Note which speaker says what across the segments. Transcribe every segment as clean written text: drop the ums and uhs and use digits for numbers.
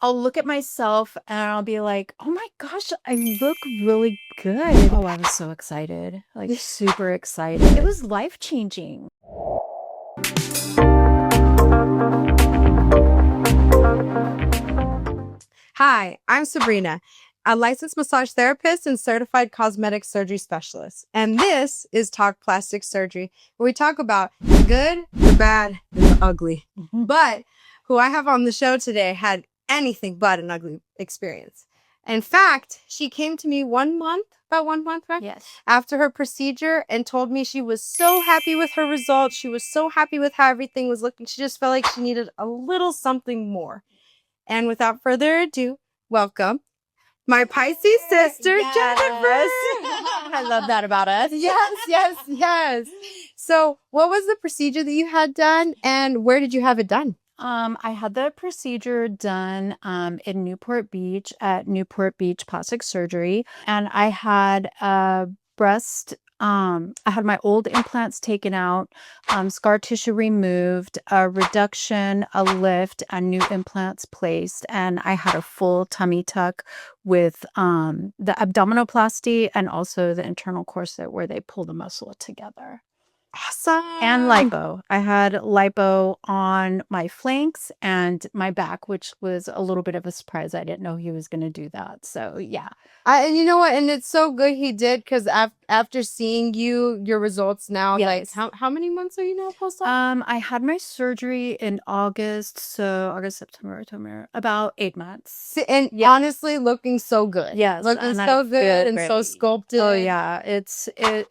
Speaker 1: I'll look at myself and I'll be like, "Oh my gosh, I look really good." Oh, I was so excited, like super excited. It was life-changing.
Speaker 2: Hi, I'm Sabrina, a licensed massage therapist and certified cosmetic surgery specialist. And this is Talk Plastic Surgery, where we talk about the good, the bad, and the ugly. But who I have on the show today had anything but an ugly experience. In fact, she came to me about 1 month, right?
Speaker 1: Yes.
Speaker 2: After her procedure and told me she was so happy with her results. She was so happy with how everything was looking. She just felt like she needed a little something more. And without further ado, welcome my Pisces sister, Jennifer.
Speaker 1: I love that about us.
Speaker 2: Yes. So, what was the procedure that you had done, and where did you have it done?
Speaker 1: I had the procedure done in Newport Beach at Newport Beach Plastic Surgery, and I had a breast. I had my old implants taken out, scar tissue removed, a reduction, a lift, and new implants placed, and I had a full tummy tuck with the abdominoplasty and also the internal corset where they pull the muscle together. And
Speaker 2: Awesome.
Speaker 1: lipo. I had lipo on my flanks and my back, which was a little bit of a surprise. I didn't know he was going to do that. So, yeah.
Speaker 2: And you know what? And it's so good he did because after seeing your results now, like
Speaker 1: Yes.
Speaker 2: how many months are you now post-op?
Speaker 1: I had my surgery in August, so August, September, October, about 8 months.
Speaker 2: And
Speaker 1: Yeah.
Speaker 2: honestly, looking so good.
Speaker 1: Yes,
Speaker 2: Looking
Speaker 1: and I
Speaker 2: so good and so
Speaker 1: really.
Speaker 2: sculpted.
Speaker 1: Oh yeah, it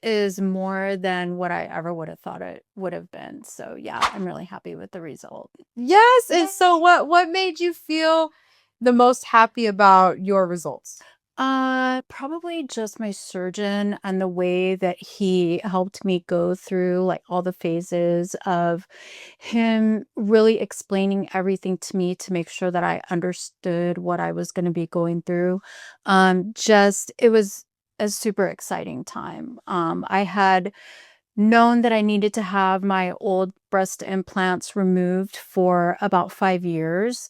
Speaker 1: is more than what I ever would have thought it would have been. So yeah, I'm really happy with the result.
Speaker 2: Yes. And so what made you feel the most happy about your results?
Speaker 1: Probably just my surgeon and the way that he helped me go through like all the phases of him really explaining everything to me to make sure that I understood what I was going to be going through. Just it was a super exciting time. I had known that I needed to have my old breast implants removed for about 5 years.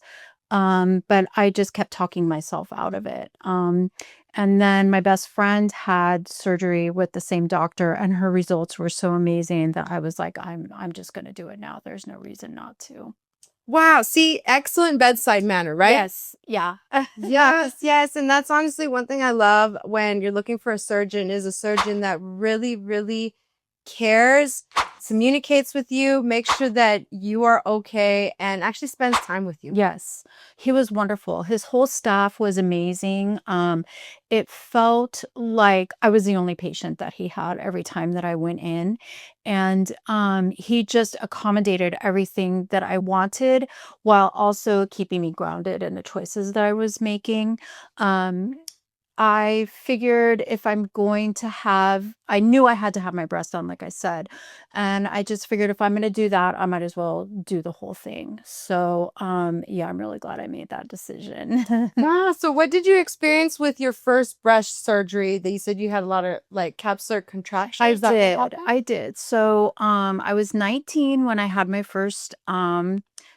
Speaker 1: But I just kept talking myself out of it. And then my best friend had surgery with the same doctor, and her results were so amazing that I was like, I'm just gonna do it now. There's no reason not to.
Speaker 2: Wow. See, excellent bedside manner, right?
Speaker 1: Yes, yeah.
Speaker 2: Yes. And that's honestly one thing I love when you're looking for a surgeon is a surgeon that really, really cares, communicates with you, makes sure that you are okay, and actually spends time with you.
Speaker 1: Yes, he was wonderful. His whole staff was amazing. It felt like I was the only patient that he had every time that I went in. And he just accommodated everything that I wanted while also keeping me grounded in the choices that I was making. Um, I figured if I'm going to have I knew I had to have my breast done, like I said, and I just figured if I'm gonna do that, I might as well do the whole thing. So, yeah, I'm really glad I made that decision.
Speaker 2: Wow. So what did you experience with your first breast surgery that you said you had a lot of like capsular contractions?
Speaker 1: I
Speaker 2: Is that what
Speaker 1: did,
Speaker 2: happened?
Speaker 1: I did. So, I was 19 when I had my first,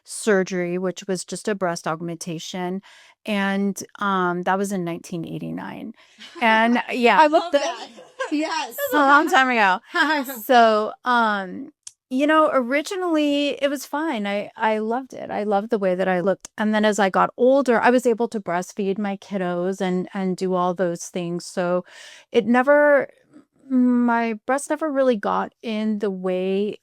Speaker 1: surgery, which was just a breast augmentation, and, that was in 1989. And, yeah.
Speaker 2: I love that. Yes.
Speaker 1: That's a long time ago. So, originally it was fine. I loved it. I loved the way that I looked. And then as I got older, I was able to breastfeed my kiddos and do all those things. So it never my breast never really got in the way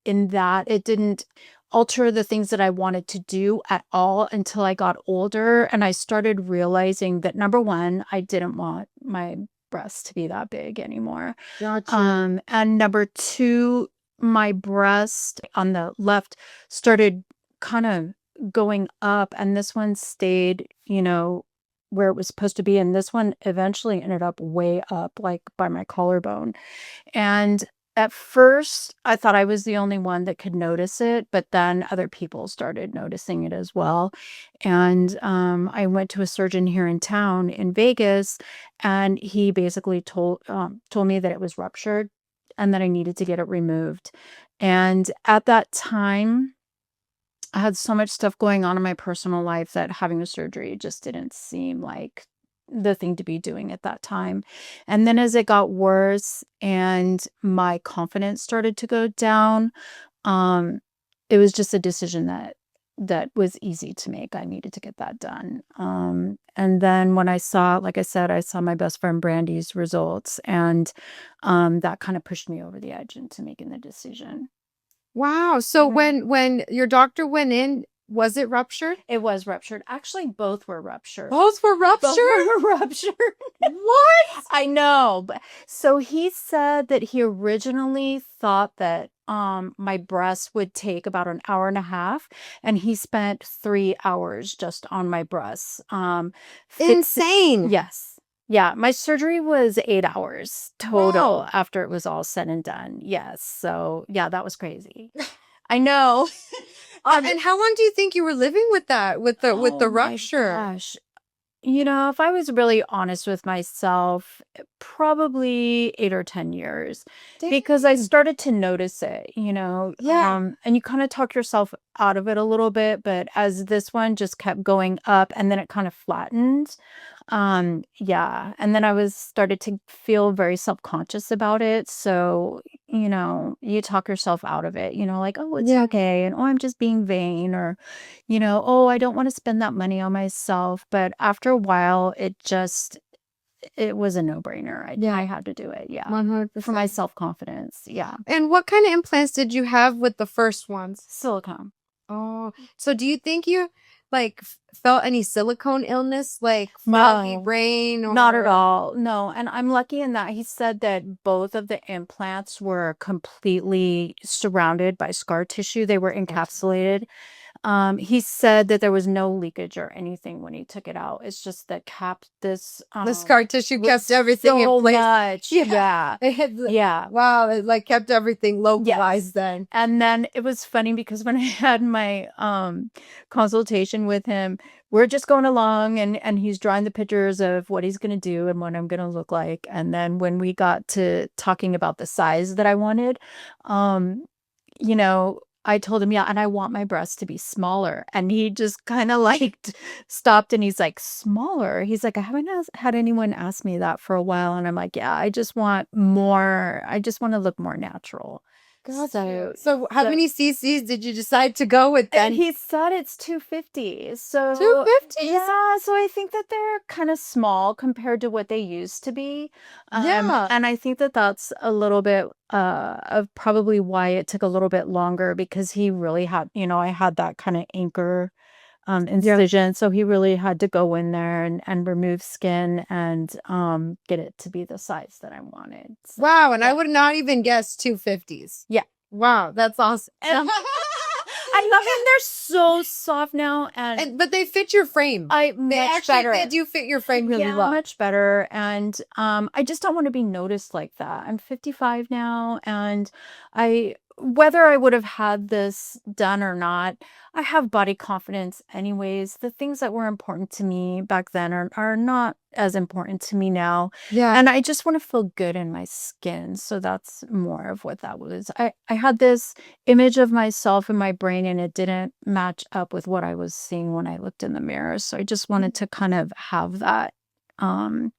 Speaker 1: in that it didn't alter the things that I wanted to do at all until I got older and I started realizing that number 1, I didn't want my breasts to be that big anymore.
Speaker 2: Gotcha.
Speaker 1: And number 2, my breast on the left started kind of going up, and this one stayed, where it was supposed to be, and this one eventually ended up way up, like by my collarbone. And at first, I thought I was the only one that could notice it, but then other people started noticing it as well. And I went to a surgeon here in town in Vegas, and he basically told me that it was ruptured and that I needed to get it removed. And at that time, I had so much stuff going on in my personal life that having a surgery just didn't seem like the thing to be doing at that time. And then as it got worse and my confidence started to go down, um, it was just a decision that was easy to make. I needed to get that done. And then when I saw, like I said, I saw my best friend Brandy's results, and that kind of pushed me over the edge into making the decision.
Speaker 2: Wow. So
Speaker 1: Right.
Speaker 2: when your doctor went in, was it ruptured?
Speaker 1: It was ruptured. Actually, both were ruptured.
Speaker 2: Both were
Speaker 1: Both
Speaker 2: ruptured?
Speaker 1: were ruptured.
Speaker 2: What?
Speaker 1: I know, but so he said that he originally thought that my breasts would take about an hour and a half, and he spent 3 hours just on my breasts. Fix
Speaker 2: Insane.
Speaker 1: Yes. Yeah, my surgery was 8 hours total
Speaker 2: Wow.
Speaker 1: after it was all said and done. Yes. So, yeah, that was crazy. I know. Um,
Speaker 2: And how long do you think you were living with that, with
Speaker 1: oh
Speaker 2: the
Speaker 1: my
Speaker 2: rupture?
Speaker 1: gosh. If I was really honest with myself, probably 8 or 10 years, because I
Speaker 2: Dang.
Speaker 1: started to notice it,
Speaker 2: Yeah.
Speaker 1: and you kind of talk yourself out of it a little bit, but as this one just kept going up and then it kind of flattened. Yeah, and then I was started to feel very self-conscious about it. So, you talk yourself out of it, like, oh, it's
Speaker 2: Yeah.
Speaker 1: okay, and oh, I'm just being vain, or oh, I don't want to spend that money on myself. But after a while, it was a no-brainer. I
Speaker 2: Yeah.
Speaker 1: had to do it. Yeah. For my
Speaker 2: 100%.
Speaker 1: self-confidence. Yeah.
Speaker 2: And what kind of implants did you have with the first ones?
Speaker 1: Silicone.
Speaker 2: Oh, so do you think you like felt any silicone illness, like foggy
Speaker 1: No,
Speaker 2: brain
Speaker 1: not at
Speaker 2: or?
Speaker 1: all. No. And I'm lucky in that he said that both of the implants were completely surrounded by scar tissue. They were encapsulated. He said that there was no leakage or anything when he took it out. It's just that kept this
Speaker 2: The scar tissue
Speaker 1: was
Speaker 2: kept everything in
Speaker 1: so
Speaker 2: place.
Speaker 1: much.
Speaker 2: Yeah.
Speaker 1: Yeah.
Speaker 2: It had
Speaker 1: Yeah.
Speaker 2: wow, it like kept everything
Speaker 1: Yes.
Speaker 2: localized then.
Speaker 1: And then it was funny because when I had my consultation with him, we're just going along, and he's drawing the pictures of what he's gonna do and what I'm gonna look like. And then when we got to talking about the size that I wanted, um, I told him, yeah, and I want my breasts to be smaller. And he just kind of like stopped, and he's like, smaller. He's like, I haven't had anyone ask me that for a while. And I'm like, yeah, I just want more. I just want to look more natural.
Speaker 2: Got you.
Speaker 1: So,
Speaker 2: So how
Speaker 1: so
Speaker 2: many cc's did you decide to go with then?
Speaker 1: he said it's 250. So
Speaker 2: 250s?
Speaker 1: yeah, so I think that they're kind of small compared to what they used to be.
Speaker 2: Yeah.
Speaker 1: And I think that that's a little bit of probably why it took a little bit longer, because he really had, I had that kind of anchor
Speaker 2: Yeah.
Speaker 1: incision. So he really had to go in there and remove skin and get it to be the size that I wanted. So,
Speaker 2: Wow, and I
Speaker 1: yeah.
Speaker 2: would not even guess 250s.
Speaker 1: Yeah.
Speaker 2: Wow, that's awesome.
Speaker 1: I love them. They're so soft now, and
Speaker 2: But they fit your frame. They
Speaker 1: much
Speaker 2: actually
Speaker 1: better.
Speaker 2: they do fit your frame really
Speaker 1: Yeah,
Speaker 2: well.
Speaker 1: much better. And I just don't want to be noticed like that. I'm 55 now, and whether I would have had this done or not, I have body confidence anyways. The things that were important to me back then are not as important to me now.
Speaker 2: Yeah.
Speaker 1: And I just want to feel good in my skin. So that's more of what that was. I had this image of myself in my brain, and it didn't match up with what I was seeing when I looked in the mirror. So I just wanted to kind of have that. Um,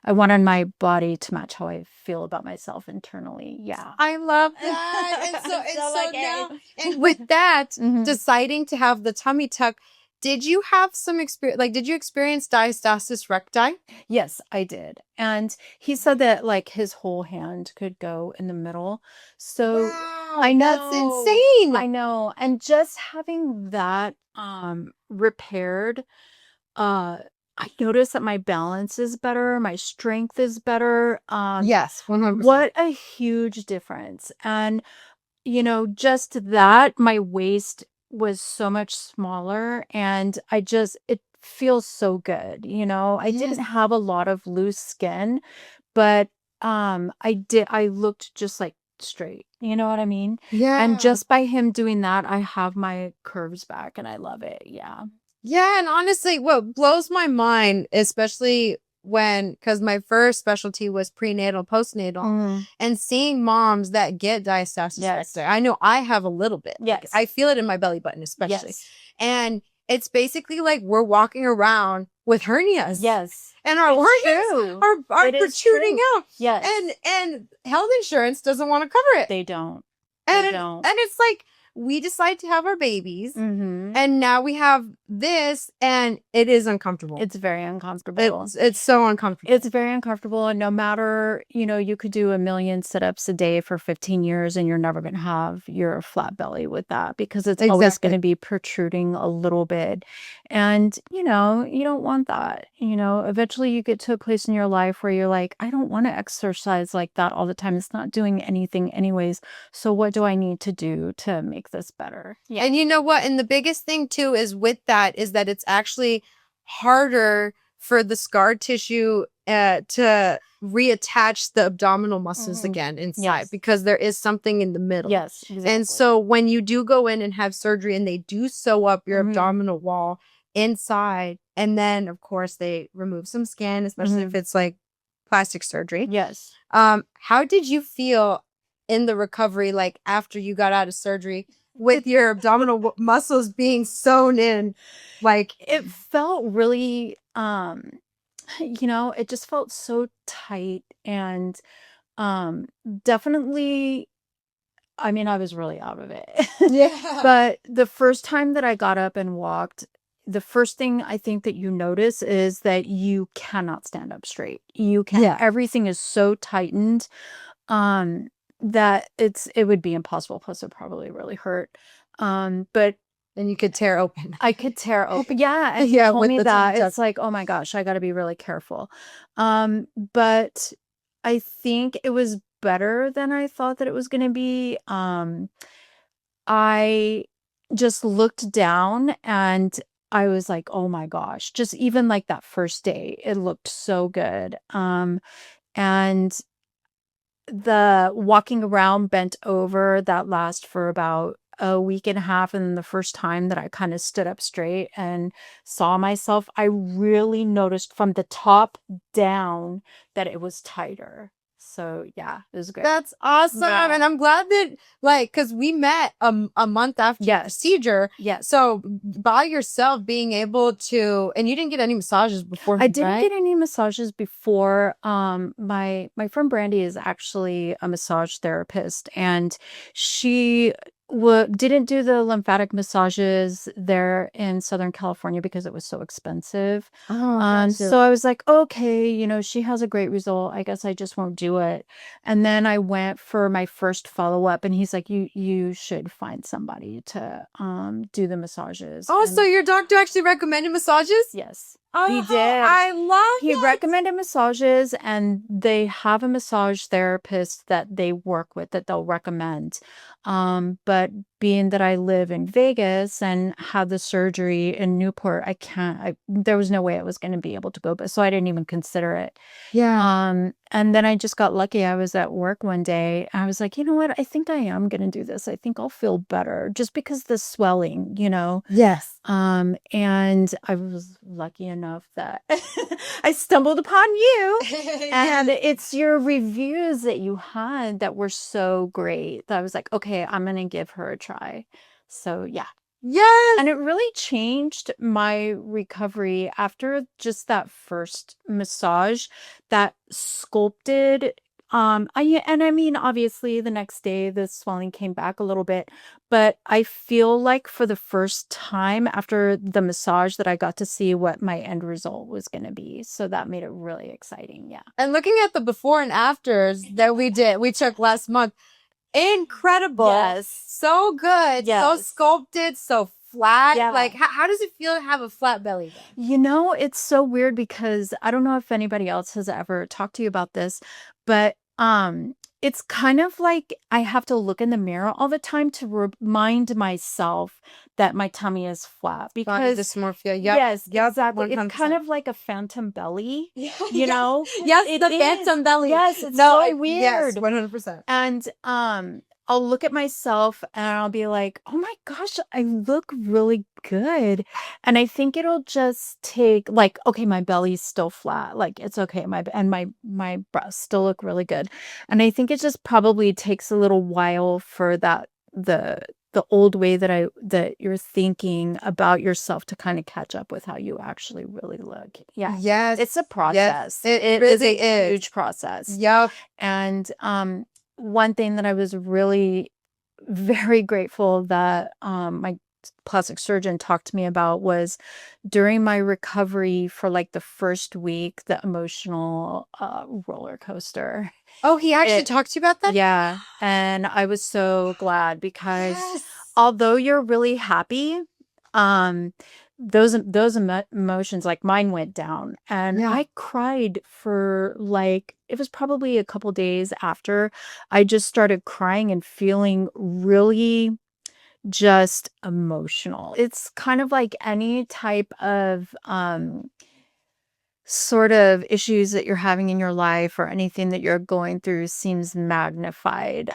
Speaker 1: I wanted my body to match how I feel about myself internally. Yeah.
Speaker 2: I love that. And so
Speaker 1: like
Speaker 2: now
Speaker 1: it.
Speaker 2: and with that,
Speaker 1: Mhm.
Speaker 2: deciding to have the tummy tuck, did you have some experience did you experience diastasis recti?
Speaker 1: Yes, I did. And he said that like his whole hand could go in the middle. So
Speaker 2: Wow,
Speaker 1: I
Speaker 2: that's
Speaker 1: know,
Speaker 2: insane.
Speaker 1: I know. And just having that repaired, uh I noticed that my balance is better, my strength is better.
Speaker 2: Yes, 100%.
Speaker 1: What a huge difference. And just that, my waist was so much smaller, and it feels so good. I
Speaker 2: Yes.
Speaker 1: didn't have a lot of loose skin, but I looked just like straight. You know what I mean? And
Speaker 2: Yeah.
Speaker 1: just by him doing that, I have my curves back, and I love it. Yeah.
Speaker 2: Yeah, and honestly, what blows my mind, especially because my first specialty was prenatal, postnatal, and seeing moms that get diastasis
Speaker 1: Yes.
Speaker 2: recti. I know I have a little bit. Like,
Speaker 1: Yes.
Speaker 2: I feel it in my belly button, especially.
Speaker 1: Yes.
Speaker 2: And it's basically like we're walking around with hernias.
Speaker 1: Yes.
Speaker 2: And our organs are
Speaker 1: It is
Speaker 2: protruding
Speaker 1: true.
Speaker 2: out.
Speaker 1: Yes.
Speaker 2: And health insurance doesn't want to cover it.
Speaker 1: They don't.
Speaker 2: And
Speaker 1: They don't.
Speaker 2: and it's like we decide to have our babies,
Speaker 1: Mm-hmm.
Speaker 2: and now we have this, and it is uncomfortable.
Speaker 1: It's very uncomfortable.
Speaker 2: It's so uncomfortable.
Speaker 1: It's very uncomfortable, and no matter, you could do 1,000,000 sit-ups a day for 15 years, and you're never gonna have your flat belly with that because it's always
Speaker 2: Exactly.
Speaker 1: gonna be protruding a little bit, and, you don't want that, Eventually, you get to a place in your life where you're like, "I don't wanna exercise like that all the time. It's not doing anything anyways, so what do I need to do to make this better?" Yeah.
Speaker 2: And you know what? And the biggest thing too is with that is that it's actually harder for the scar tissue to reattach the abdominal muscles again inside
Speaker 1: Yes.
Speaker 2: because there is something in the middle.
Speaker 1: Yes, exactly.
Speaker 2: And so when you do go in and have surgery and they do sew up your abdominal wall inside, and then of course they remove some skin, especially if it's like plastic surgery.
Speaker 1: Yes.
Speaker 2: How did you feel in the recovery, like after you got out of surgery, with your abdominal muscles being sewn in? Like,
Speaker 1: It felt really, it just felt so tight and, definitely, I mean, I was really out of it.
Speaker 2: yeah.
Speaker 1: But the first time that I got up and walked, the first thing I think that you notice is that you cannot stand up straight. You can't.
Speaker 2: Yeah.
Speaker 1: Everything is so tightened, um, that it would be impossible. Plus, it probably really hurt. But
Speaker 2: And you could tear open.
Speaker 1: I could tear open. Yeah, and
Speaker 2: Yeah,
Speaker 1: he told
Speaker 2: with
Speaker 1: me
Speaker 2: the
Speaker 1: that.
Speaker 2: tuck.
Speaker 1: It's like, "Oh my gosh, I gotta be really careful." But I think it was better than I thought that it was gonna be. I just looked down and I was like, "Oh my gosh." Just even like that first day, it looked so good. And the walking around bent over, that last for about a week and a half, and then the first time that I kinda stood up straight and saw myself, I really noticed from the top down that it was tighter. So, yeah, it was great.
Speaker 2: That's awesome.
Speaker 1: Yeah.
Speaker 2: And I'm glad that, like, because we met a month after the
Speaker 1: Yes.
Speaker 2: procedure.
Speaker 1: Yes.
Speaker 2: So by yourself being able to, and you didn't get any massages before,
Speaker 1: I didn't
Speaker 2: right?
Speaker 1: get any massages before. My friend Brandy is actually a massage therapist, and she didn't do the lymphatic massages there in Southern California because it was so expensive.
Speaker 2: Oh, gotcha.
Speaker 1: So I was like, okay, she has a great result. I guess I just won't do it. And then I went for my first follow up, and he's like, you should find somebody to do the massages.
Speaker 2: Oh,
Speaker 1: And
Speaker 2: so your doctor actually recommended massages?
Speaker 1: yes.
Speaker 2: Oh,
Speaker 1: He did.
Speaker 2: I love
Speaker 1: He
Speaker 2: it.
Speaker 1: recommended massages, and they have a massage therapist that they work with that they'll recommend. But being that I live in Vegas and had the surgery in Newport, there was no way I was going to be able to go, but so I didn't even consider it.
Speaker 2: Yeah.
Speaker 1: And then I just got lucky. I was at work one day. I was like, you know what? I think I am going to do this. I think I'll feel better just because the swelling.
Speaker 2: Yes.
Speaker 1: And I was lucky enough that I stumbled upon you. And it's your reviews that you had that were so great that I was like, okay, I'm going to give her a try. So, yeah.
Speaker 2: Yes.
Speaker 1: And it really changed my recovery after just that first massage that sculpted. I mean, obviously, the next day the swelling came back a little bit, but I feel like for the first time after the massage that I got to see what my end result was going to be. So that made it really exciting. Yeah.
Speaker 2: And looking at the before and afters that we took last month, incredible.
Speaker 1: Yes.
Speaker 2: So good. So
Speaker 1: Yes.
Speaker 2: sculpted, so flat.
Speaker 1: Yeah.
Speaker 2: Like, how does it feel to have a flat belly then?
Speaker 1: It's so weird because I don't know if anybody else has ever talked to you about this, but it's kind of like I have to look in the mirror all the time to remind myself that my tummy is flat
Speaker 2: Body
Speaker 1: because
Speaker 2: dysmorphia. Yep.
Speaker 1: yes,
Speaker 2: Yep.
Speaker 1: exactly. It's kind
Speaker 2: 100%.
Speaker 1: of like a phantom belly,
Speaker 2: Yeah.
Speaker 1: you know?
Speaker 2: Yes,
Speaker 1: It
Speaker 2: the
Speaker 1: is.
Speaker 2: phantom belly.
Speaker 1: Yes, it's
Speaker 2: No,
Speaker 1: so
Speaker 2: yes,
Speaker 1: weird.
Speaker 2: 100%.
Speaker 1: And I'll look at myself and I'll be like, "Oh my gosh, I look really Good. And I think it'll just take like, okay, my belly's still flat. Like it's okay. My breasts still look really good. And I think it just probably takes a little while for the old way that you're thinking about yourself to kind of catch up with how you actually really look. Yeah. It's a
Speaker 2: Yes, yes,
Speaker 1: process.
Speaker 2: it
Speaker 1: It is a
Speaker 2: really is.
Speaker 1: huge process.
Speaker 2: Yep.
Speaker 1: And one thing that I was really very grateful that my plastic surgeon talked to me about was during my recovery for like the first week, the emotional roller coaster.
Speaker 2: Oh, he actually
Speaker 1: It,
Speaker 2: talked to you about that?
Speaker 1: yeah. And I was so glad because
Speaker 2: Yes.
Speaker 1: although you're really happy, um, those emotions like mine went down and
Speaker 2: Yeah.
Speaker 1: I cried for like it was probably a couple days after I just started crying and feeling really just emotional. It's kind of like any type of sort of issues that you're having in your life or anything that you're going through seems magnified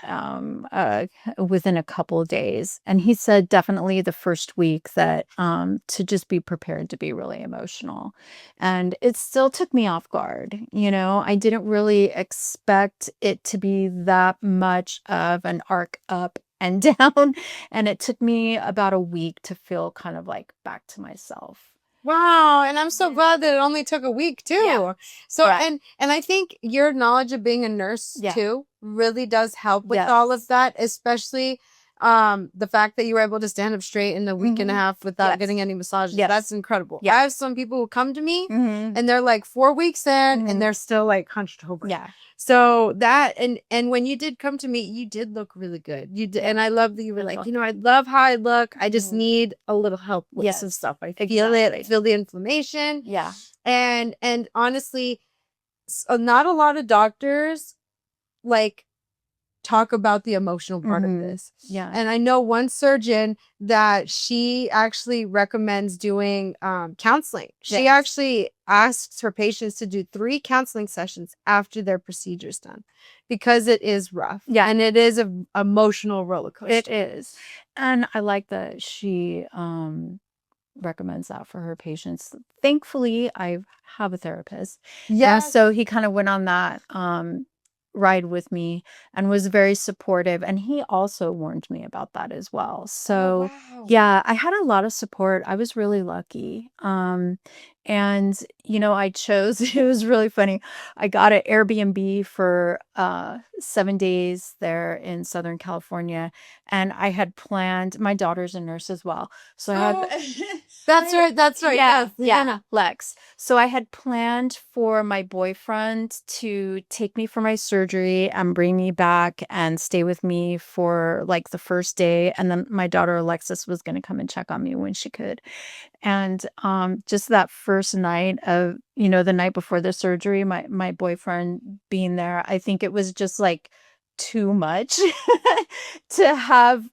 Speaker 1: within a couple of days. And he said definitely the first week that to just be prepared to be really emotional. And it still took me off guard. You know, I didn't really expect it to be that much of an arc up and down. And it took me about a week to feel kind of like back to myself.
Speaker 2: Wow, and I'm so
Speaker 1: Yeah.
Speaker 2: glad that it only took a week
Speaker 1: Yeah.
Speaker 2: too. So
Speaker 1: Yeah.
Speaker 2: and I think your knowledge of being a nurse
Speaker 1: Yeah.
Speaker 2: too really does help with all of
Speaker 1: Yes.
Speaker 2: that, especially the fact that you were able to stand up straight in a week and a
Speaker 1: Mhm.
Speaker 2: half without getting
Speaker 1: Yes.
Speaker 2: any massages. That's
Speaker 1: Yes.
Speaker 2: incredible.
Speaker 1: Yeah.
Speaker 2: I have some people who come to me
Speaker 1: Mhm.
Speaker 2: and they're like 4 weeks in and
Speaker 1: Mhm.
Speaker 2: they're still like hunched over.
Speaker 1: Yeah.
Speaker 2: So that and when you did come to me, you did look really good. You did,
Speaker 1: Yeah.
Speaker 2: and I love that you were
Speaker 1: That's
Speaker 2: like,
Speaker 1: awesome.
Speaker 2: I love how I look. I just
Speaker 1: Mhm.
Speaker 2: need a little help with some
Speaker 1: Yes.
Speaker 2: stuff. I feel it. I
Speaker 1: Exactly.
Speaker 2: feel the inflammation,
Speaker 1: Yeah.
Speaker 2: and honestly, not a lot of doctors like talk about the emotional part of
Speaker 1: Mhm.
Speaker 2: this.
Speaker 1: Yeah.
Speaker 2: And I know one surgeon that she actually recommends doing counseling. She
Speaker 1: Yes.
Speaker 2: actually asks her patients to do 3 counseling sessions after their procedure's done because it is rough
Speaker 1: Yeah.
Speaker 2: and it is a emotional roller
Speaker 1: It
Speaker 2: coaster.
Speaker 1: is. And I like that she recommends that for her patients. Thankfully, I have a therapist. And
Speaker 2: Yes.
Speaker 1: so he kind of went on that ride with me and was very supportive. And he also warned me about that as well.
Speaker 2: Oh,
Speaker 1: So,
Speaker 2: wow.
Speaker 1: yeah, I had a lot of support. I was really lucky. And I chose it was really funny. I got an Airbnb for 7 days there in Southern California. And I had planned, my daughter's a nurse as well. So I had
Speaker 2: That's right. That's right.
Speaker 1: yeah,
Speaker 2: Yes,
Speaker 1: yeah,
Speaker 2: Hannah.
Speaker 1: Lex. So I had planned for my boyfriend to take me for my surgery and bring me back and stay with me for like the first day. And then my daughter Alexis was going to come and check on me when she could. And just that first night of, the night before the surgery, my boyfriend being there, I think it was just like too much to have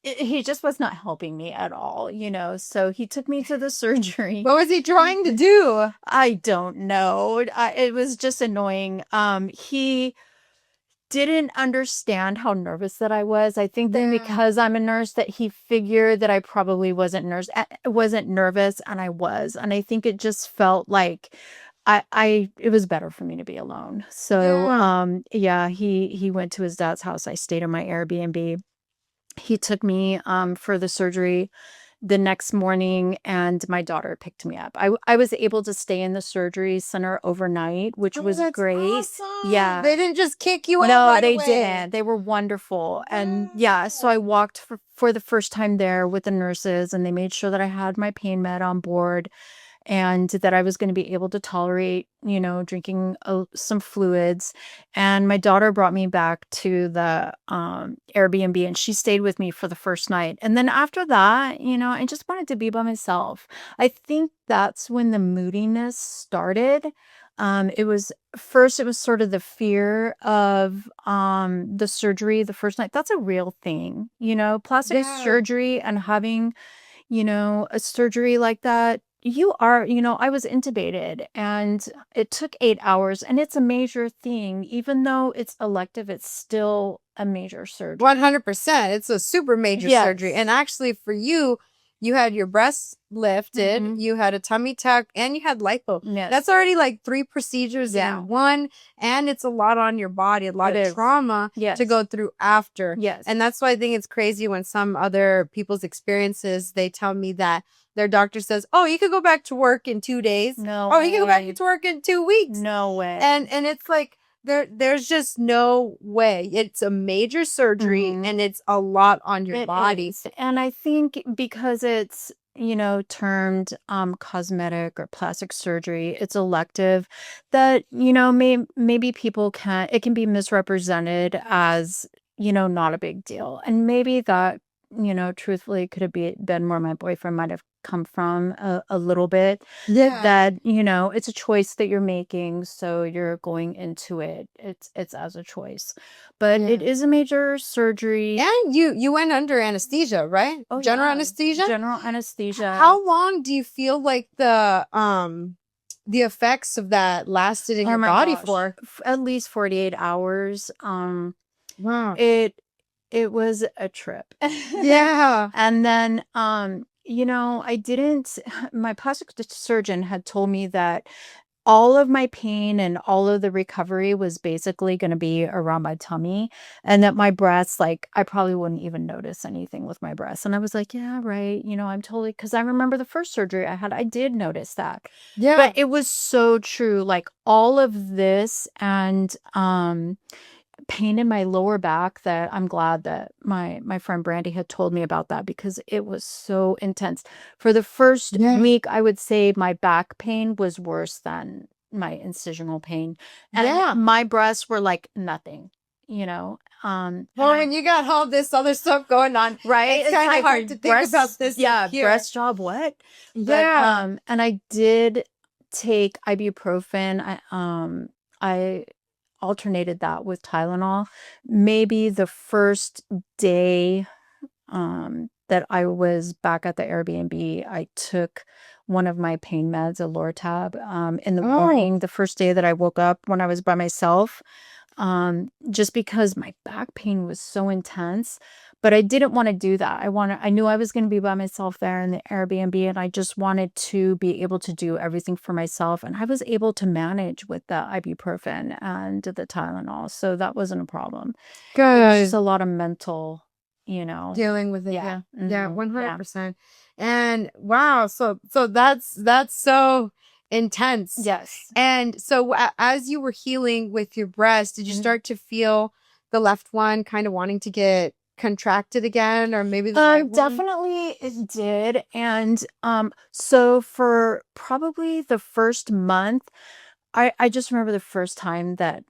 Speaker 1: he just was not helping me at all, so he took me to the surgery.
Speaker 2: What was he trying to do?
Speaker 1: I don't know. It was just annoying. He didn't understand how nervous that I was. I think that
Speaker 2: Yeah.
Speaker 1: because I'm a nurse that he figured that I probably wasn't nervous, and I was. And I think it just felt like it was better for me to be alone. So,
Speaker 2: Yeah.
Speaker 1: yeah, he went to his dad's house. I stayed in my Airbnb. He took me for the surgery the next morning, and my daughter picked me up. I was able to stay in the surgery center overnight, which
Speaker 2: Oh,
Speaker 1: was
Speaker 2: that's
Speaker 1: great.
Speaker 2: awesome.
Speaker 1: Yeah.
Speaker 2: They didn't just kick you out
Speaker 1: No,
Speaker 2: right
Speaker 1: they
Speaker 2: away.
Speaker 1: didn't. They were wonderful. And yeah, so I
Speaker 2: Wow.
Speaker 1: walked for the first time there with the nurses, and they made sure that I had my pain med on board and that I was going to be able to tolerate, drinking some fluids. And my daughter brought me back to the Airbnb, and she stayed with me for the first night. And then after that, I just wanted to be by myself. I think that's when the moodiness started. It was sort of the fear of the surgery the first night. That's a real thing, plastic
Speaker 2: Yeah.
Speaker 1: surgery and having a surgery like that, I was intubated and it took 8 hours and it's a major thing. Even though it's elective, it's still a major surgery.
Speaker 2: 100%. It's a super major surgery. And
Speaker 1: Yes.
Speaker 2: actually, for you, you had your breasts lifted, you had a tummy tuck, and you had lipo.
Speaker 1: Yes.
Speaker 2: That's already like 3 procedures
Speaker 1: Yeah.
Speaker 2: in one, and it's a lot on your body, a lot
Speaker 1: It
Speaker 2: of
Speaker 1: is.
Speaker 2: trauma
Speaker 1: Yes.
Speaker 2: to go through after.
Speaker 1: Yes.
Speaker 2: And that's why I think it's crazy when some other people's experiences, they tell me that their doctor says, "Oh, you could go back to work in 2 days.
Speaker 1: No
Speaker 2: Oh, you can go back
Speaker 1: way.
Speaker 2: to work in 2 weeks."
Speaker 1: No way.
Speaker 2: And it's like there's just no way. It's a major surgery and it's a lot on your body.
Speaker 1: Is. And I think because it's, termed cosmetic or plastic surgery, it's elective, that, maybe it can be misrepresented as, not a big deal. And maybe that, truthfully could have been where my boyfriend might have come from a little bit.
Speaker 2: Yeah.
Speaker 1: That, it's a choice that you're making, so you're going into it. It's as a choice. But it
Speaker 2: Yeah.
Speaker 1: is a major surgery.
Speaker 2: And you went under anesthesia, right?
Speaker 1: Oh,
Speaker 2: General
Speaker 1: yeah.
Speaker 2: anesthesia?
Speaker 1: General anesthesia.
Speaker 2: How long do you feel like the effects of that lasted in
Speaker 1: Oh
Speaker 2: your
Speaker 1: my
Speaker 2: body
Speaker 1: gosh.
Speaker 2: for?
Speaker 1: At least 48 hours.
Speaker 2: Wow.
Speaker 1: It was a trip.
Speaker 2: Yeah.
Speaker 1: And then, I didn't my plastic surgeon had told me that all of my pain and all of the recovery was basically gonna be around my tummy, and that my breasts, like, I probably wouldn't even notice anything with my breasts, and I was like, "Yeah, right," I'm totally, because I remember the first surgery I had, I did notice that.
Speaker 2: Yeah.
Speaker 1: But it was so true, like, all of this and, pain in my lower back, that I'm glad that my friend Brandy had told me about that, because it was so intense. For the first
Speaker 2: Yeah.
Speaker 1: week, I would say my back pain was worse than my incisional pain. And
Speaker 2: Yeah.
Speaker 1: my breasts were like nothing, you know. And
Speaker 2: Well, when you got all this other stuff going on,
Speaker 1: right,
Speaker 2: it's kind of hard to think about this.
Speaker 1: Yeah,
Speaker 2: here.
Speaker 1: breast job, what?
Speaker 2: Yeah.
Speaker 1: But and I did take ibuprofen. I alternated that with Tylenol. Maybe the first day that I was back at the Airbnb, I took one of my pain meds, a Lortab, in the morning, the first day that I woke up when I was by myself, just because my back pain was so intense. But I didn't want to do that. I knew I was going to be by myself there in the Airbnb, and I just wanted to be able to do everything for myself. And I was able to manage with the ibuprofen and the Tylenol, so that wasn't a problem. It was just
Speaker 2: Good.
Speaker 1: a lot of mental,
Speaker 2: Dealing with it.
Speaker 1: yeah,
Speaker 2: Yeah. Yeah.
Speaker 1: yeah.
Speaker 2: 100%. And wow. So that's so intense.
Speaker 1: Yes.
Speaker 2: And so as you were healing with your breast, did you start to feel the left one kind of wanting to get contracted again, or maybe the right one?
Speaker 1: Definitely it did. And so for probably the first month, I just remember the first time that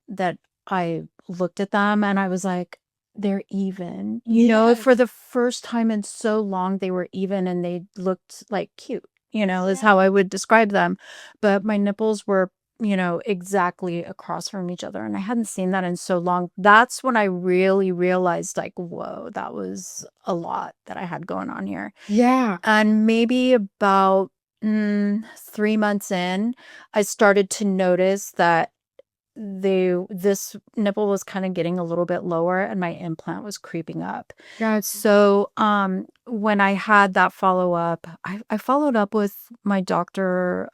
Speaker 1: I looked at them and I was like, they're even. For the first time in so long, they were even and they looked like cute, is how I would describe them. But my nipples were, exactly across from each other. And I hadn't seen that in so long. That's when I really realized, like, whoa, that was a lot that I had going on here.
Speaker 2: Yeah.
Speaker 1: And maybe about 3 months in, I started to notice that this nipple was kind of getting a little bit lower and my implant was creeping up.
Speaker 2: Gotcha.
Speaker 1: So when I had that follow-up, I followed up with my doctor,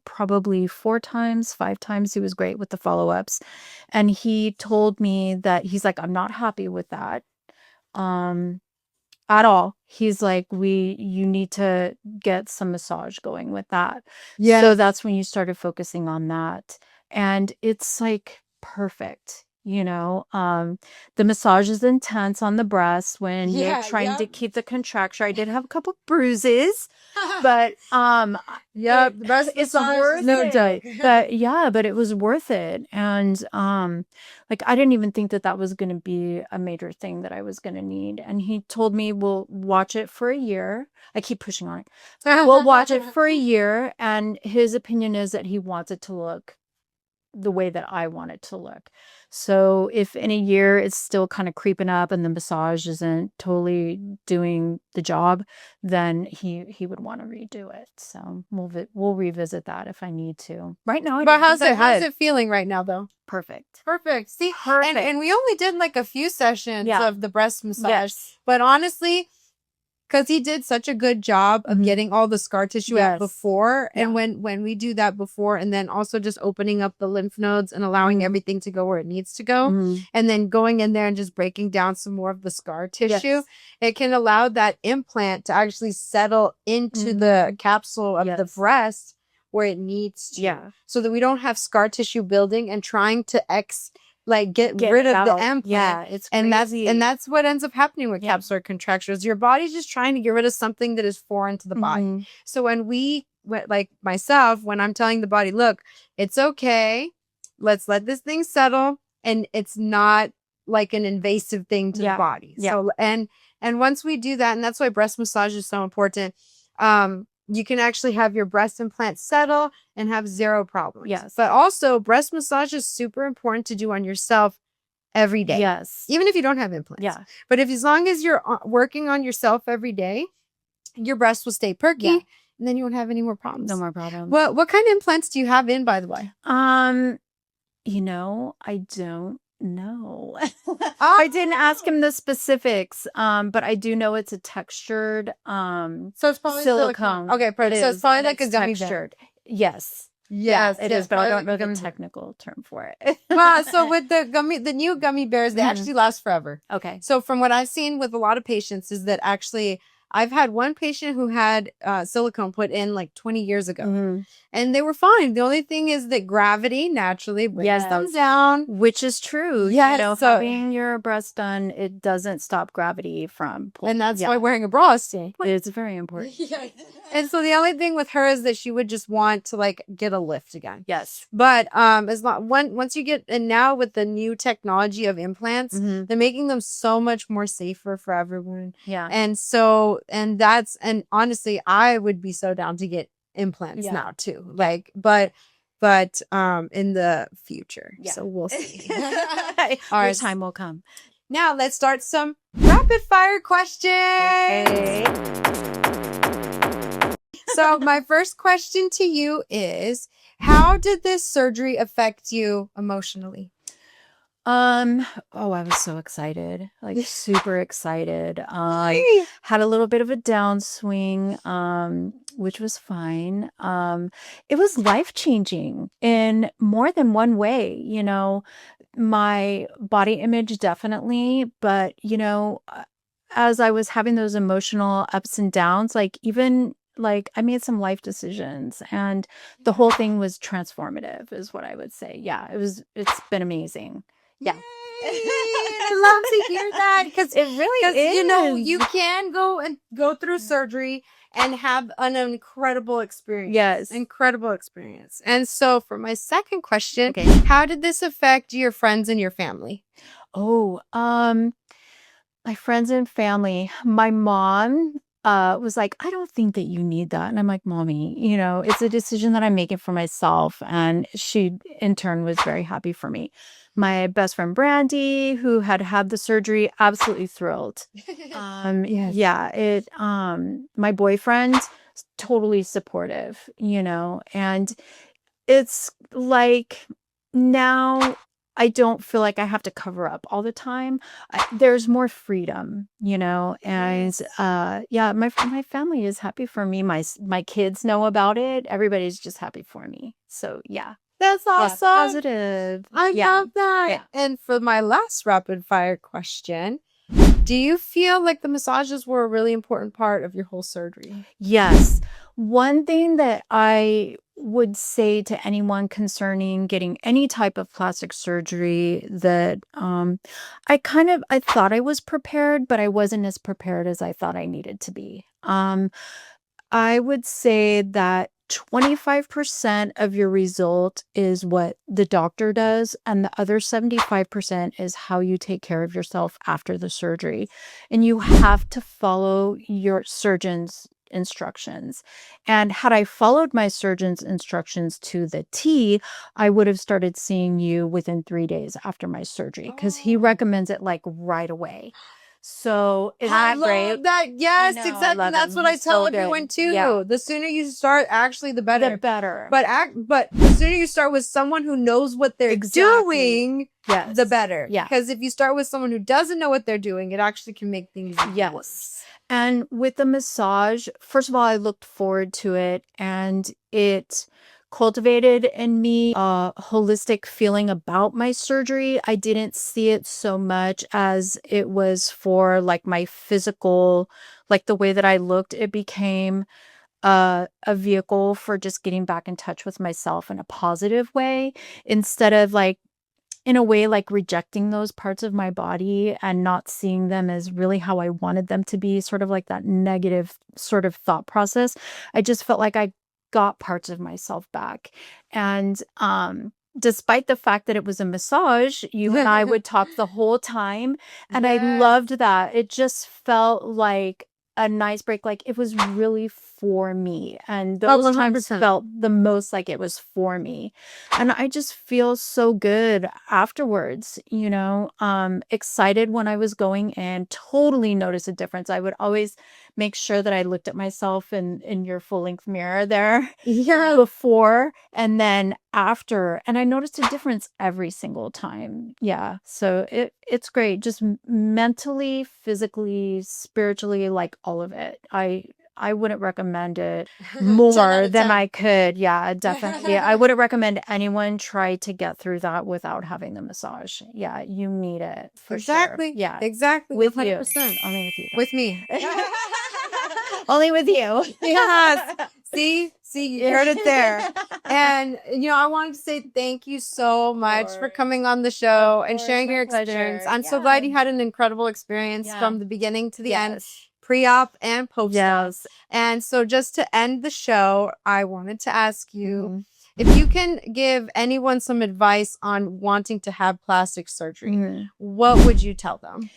Speaker 1: probably 4 times, 5 times. He was great with the follow-ups. And he told me that he's like, I'm not happy with that. At all. He's like, you need to get some massage going with that.
Speaker 2: Yeah.
Speaker 1: So that's when you started focusing on that. And it's like perfect, the massage is intense on the breast when you're trying to keep the contraction. I did have a couple bruises, but
Speaker 2: Yep, the breast
Speaker 1: it's
Speaker 2: massage is
Speaker 1: worth
Speaker 2: no
Speaker 1: it.
Speaker 2: joke.
Speaker 1: But yeah, but it was worth it. And like I didn't even think that was going to be a major thing that I was going to need. And he told me, we'll watch it for a year. I keep pushing on it. We'll watch it for a year. And his opinion is that he wants it to look the way that I want it to look. So if in a year it's still kind of creeping up and the massage isn't totally doing the job, then he would want to redo it. So we'll revisit that if I need to. Right now,
Speaker 2: But how's it feeling right now, though?
Speaker 1: Perfect.
Speaker 2: Perfect. See,
Speaker 1: Perfect.
Speaker 2: and we only did like a few sessions of the breast massage.
Speaker 1: Yes.
Speaker 2: But honestly, because he did such a good job of getting all the scar tissue out before.
Speaker 1: Yeah.
Speaker 2: And when we do that before, and then also just opening up the lymph nodes and allowing everything to go where it needs to go, and then going in there and just breaking down some more of the scar tissue, it can allow that implant to actually settle into the capsule of the breast where it needs to, so that we don't have scar tissue building and trying to get rid of the implant.
Speaker 1: Yeah, it's crazy.
Speaker 2: And that's what ends up happening with capsular contractures. Your body's just trying to get rid of something that is foreign to the body. So like myself, when I'm telling the body, look, it's okay, let's let this thing settle, and it's not like an invasive thing to the body. So and once we do that, and that's why breast massage is so important, you can actually have your breast implant settle and have zero problems.
Speaker 1: Yes.
Speaker 2: But also, breast massage is super important to do on yourself every day.
Speaker 1: Yes.
Speaker 2: Even if you don't have implants.
Speaker 1: Yeah.
Speaker 2: But as long as you're working on yourself every day, your breast will stay perky, and then you won't have any more problems.
Speaker 1: No more problems.
Speaker 2: What kind of implants do you have in, by the way?
Speaker 1: You know, I don't know. I didn't ask him the specifics, but I do know it's a textured
Speaker 2: so it's probably
Speaker 1: silicone.
Speaker 2: Okay, perfect. So it's probably like a gummy
Speaker 1: textured. Yes.
Speaker 2: Yes,
Speaker 1: it is, but I don't know the technical term for it.
Speaker 2: Well, so with the new gummy bears, they actually last forever.
Speaker 1: Okay.
Speaker 2: So from what I've seen with a lot of patients is that actually I've had one patient who had silicone put in like 20 years ago, and they were fine. The only thing is that gravity naturally brings them down,
Speaker 1: which is true.
Speaker 2: Yeah,
Speaker 1: You know,
Speaker 2: so
Speaker 1: having your breast done, it doesn't stop gravity from pulling.
Speaker 2: And that's why wearing a bra is
Speaker 1: it's very important.
Speaker 2: And so the only thing with her is that she would just want to like get a lift again.
Speaker 1: Yes.
Speaker 2: But once you get, and now with the new technology of implants, they're making them so much more safer for everyone.
Speaker 1: Yeah.
Speaker 2: And honestly, I would be so down to get implants now too. Like, but in the future.
Speaker 1: Yeah.
Speaker 2: So we'll see.
Speaker 1: Our time will come.
Speaker 2: Now let's start some rapid fire questions.
Speaker 1: Okay.
Speaker 2: So my first question to you is, how did this surgery affect you emotionally?
Speaker 1: Oh, I was so excited, like super excited. I had a little bit of a downswing, which was fine. It was life-changing in more than one way, you know, my body image definitely, but you know, as I was having those emotional ups and downs, like even like I made some life decisions, and the whole thing was transformative is what I would say. Yeah, it's been amazing. Yeah.
Speaker 2: I love to hear that, because
Speaker 1: it really is.
Speaker 2: You know, you can go through surgery and have an incredible experience.
Speaker 1: Yes.
Speaker 2: Incredible experience. And so for my second question, how did this affect your friends and your family?
Speaker 1: Oh, my friends and family, my mom was like, I don't think that you need that. And I'm like, Mommy, you know, it's a decision that I'm making for myself. And she in turn was very happy for me. My best friend Brandy, who had the surgery, absolutely thrilled. My boyfriend, totally supportive, you know, and it's like now I don't feel like I have to cover up all the time. There's more freedom, you know, and my family is happy for me. My kids know about it. Everybody's just happy for me. So yeah.
Speaker 2: That's awesome.
Speaker 1: Positive.
Speaker 2: I love that.
Speaker 1: Yeah.
Speaker 2: And for my last rapid fire question, do you feel like the massages were a really important part of your whole surgery?
Speaker 1: Yes. One thing that I would say to anyone concerning getting any type of plastic surgery that I thought I was prepared, but I wasn't as prepared as I thought I needed to be. I would say that 25% of your result is what the doctor does, and the other 75% is how you take care of yourself after the surgery. And you have to follow your surgeon's instructions. And had I followed my surgeon's instructions to the T, I would have started seeing you within 3 days after my surgery, because he recommends it like right away. So is
Speaker 2: I
Speaker 1: that great?
Speaker 2: love that. Yes,
Speaker 1: I know, I
Speaker 2: exactly.
Speaker 1: love
Speaker 2: That's
Speaker 1: him.
Speaker 2: what I
Speaker 1: He's
Speaker 2: tell
Speaker 1: so good.
Speaker 2: everyone too.
Speaker 1: Yeah.
Speaker 2: The sooner you start, actually, the better.
Speaker 1: The better.
Speaker 2: But the sooner you start with someone who knows what they're doing,
Speaker 1: Yes.
Speaker 2: the better.
Speaker 1: Yeah.
Speaker 2: Because if you start with someone who doesn't know what they're doing, it actually can make things even worse.
Speaker 1: And with the massage, first of all, I looked forward to it and it cultivated in me a holistic feeling about my surgery. I didn't see it so much as it was for like my physical, like the way that I looked. It became a vehicle for just getting back in touch with myself in a positive way instead of like in a way, like, rejecting those parts of my body and not seeing them as really how I wanted them to be, sort of like that negative sort of thought process. I just felt like I got parts of myself back. And, despite the fact that it was a massage, you and I would talk the whole time, and I
Speaker 2: Yes.
Speaker 1: loved that. It just felt like a nice break, like, it was really for me, and
Speaker 2: Oh,
Speaker 1: those times
Speaker 2: 100%.
Speaker 1: felt the most like it was for me. And I just feel so good afterwards, you know, excited when I was going in, totally notice a difference. I would always make sure that I looked at myself in your full length mirror there
Speaker 2: Yeah.
Speaker 1: before and then after, and I noticed a difference every single time. Yeah. So it's great. Just mentally, physically, spiritually, like all of it. I wouldn't recommend it
Speaker 2: 10 out
Speaker 1: more
Speaker 2: of
Speaker 1: than
Speaker 2: 10.
Speaker 1: I could. Yeah, definitely. I wouldn't recommend anyone try to get through that without having the massage. Yeah, you need it for sure.
Speaker 2: Exactly.
Speaker 1: Yeah.
Speaker 2: Exactly.
Speaker 1: With you.
Speaker 2: 100%.
Speaker 1: Only with you
Speaker 2: With me.
Speaker 1: though. Only with you.
Speaker 2: Yes. See, you
Speaker 1: Yeah.
Speaker 2: heard it there. And I wanted to say thank you so much for
Speaker 1: Course.
Speaker 2: coming on the
Speaker 1: Of
Speaker 2: show and
Speaker 1: course,
Speaker 2: sharing
Speaker 1: my
Speaker 2: your experience.
Speaker 1: pleasure.
Speaker 2: I'm so glad
Speaker 1: Yeah.
Speaker 2: you had an incredible experience
Speaker 1: Yeah.
Speaker 2: from the beginning to the end,
Speaker 1: Yes.
Speaker 2: pre-op and post-op.
Speaker 1: Yes.
Speaker 2: And so just to end the show, I wanted to ask you
Speaker 1: Mhm.
Speaker 2: if you can give anyone some advice on wanting to have plastic surgery,
Speaker 1: Mhm.
Speaker 2: what would you tell them?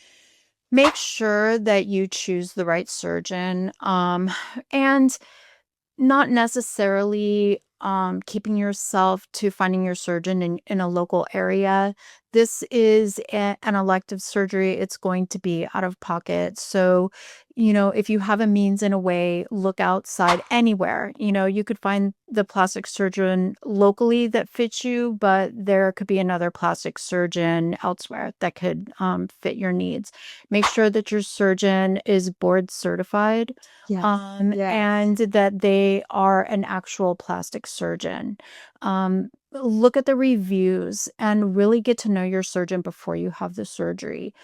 Speaker 1: Make sure that you choose the right surgeon. And not necessarily, keeping yourself to finding your surgeon in a local area. This is an elective surgery. It's going to be out of pocket. So, if you have a means and a way, look outside anywhere. You could find the plastic surgeon locally that fits you, but there could be another plastic surgeon elsewhere that could fit your needs. Make sure that your surgeon is board certified
Speaker 2: Yes. Yes.
Speaker 1: and that they are an actual plastic surgeon. Look at the reviews and really get to know your surgeon before you have the surgery.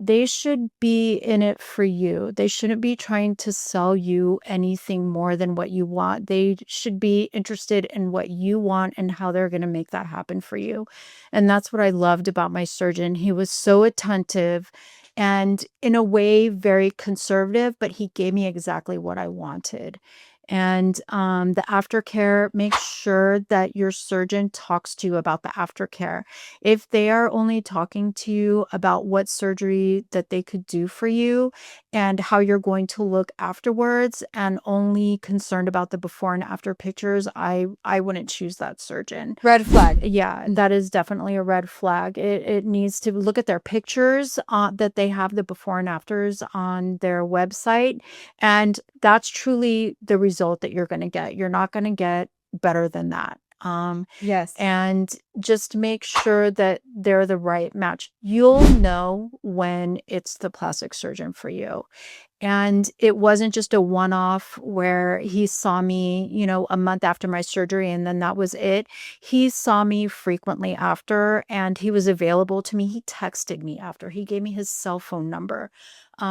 Speaker 1: They should be in it for you. They shouldn't be trying to sell you anything more than what you want. They should be interested in what you want and how they're going to make that happen for you. And that's what I loved about my surgeon. He was so attentive and in a way very conservative, but he gave me exactly what I wanted. And the aftercare, make sure that your surgeon talks to you about the aftercare. If they are only talking to you about what surgery that they could do for you and how you're going to look afterwards and only concerned about the before and after pictures, I wouldn't choose that surgeon.
Speaker 2: Red flag.
Speaker 1: Yeah, that is definitely a red flag. It needs to look at their pictures, that they have the before and afters on their website, and that's truly the result that you're gonna get. You're not gonna get better than that.
Speaker 2: Yes.
Speaker 1: And just make sure that they're the right match. You'll know when it's the plastic surgeon for you. And it wasn't just a one-off where he saw me, a month after my surgery and then that was it. He saw me frequently after and he was available to me. He texted me after. He gave me his cell phone number.
Speaker 2: Oh,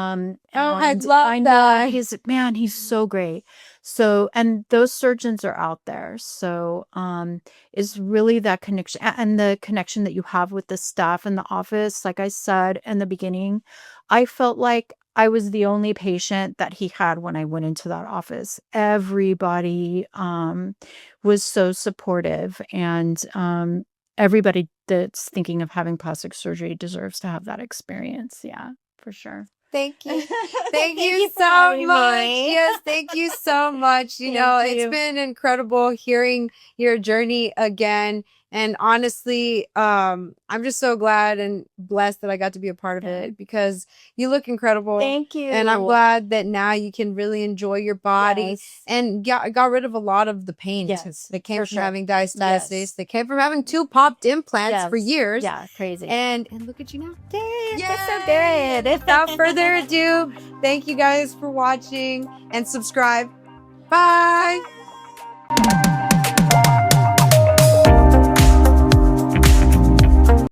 Speaker 2: I
Speaker 1: And
Speaker 2: love
Speaker 1: I know
Speaker 2: that.
Speaker 1: he's so great. So, and those surgeons are out there. So, is really that connection and the connection that you have with the staff in the office. Like I said in the beginning, I felt like I was the only patient that he had when I went into that office. Everybody, was so supportive, and, everybody that's thinking of having plastic surgery deserves to have that experience. Yeah, for sure.
Speaker 2: Thank you. Thank
Speaker 1: Thank
Speaker 2: you
Speaker 1: you for
Speaker 2: so
Speaker 1: having
Speaker 2: much.
Speaker 1: me.
Speaker 2: Yes, thank you so much.
Speaker 1: Thank
Speaker 2: It's
Speaker 1: you.
Speaker 2: been incredible hearing your journey again. And honestly, I'm just so glad and blessed that I got to be a part of
Speaker 1: Yeah.
Speaker 2: it because you look incredible.
Speaker 1: Thank
Speaker 2: And I'm
Speaker 1: you.
Speaker 2: glad that now you can really enjoy your body
Speaker 1: Yes.
Speaker 2: and got rid of a lot of the pain too.
Speaker 1: Yes,
Speaker 2: That came
Speaker 1: for
Speaker 2: from
Speaker 1: sure.
Speaker 2: having diastasis.
Speaker 1: Yes.
Speaker 2: That came from having two popped implants for
Speaker 1: Yes.
Speaker 2: years.
Speaker 1: Yeah, crazy.
Speaker 2: And look at you now.
Speaker 1: Yay, that's so
Speaker 2: Yay! And
Speaker 1: good.
Speaker 2: without further ado, Thank you guys for watching and subscribe. Bye.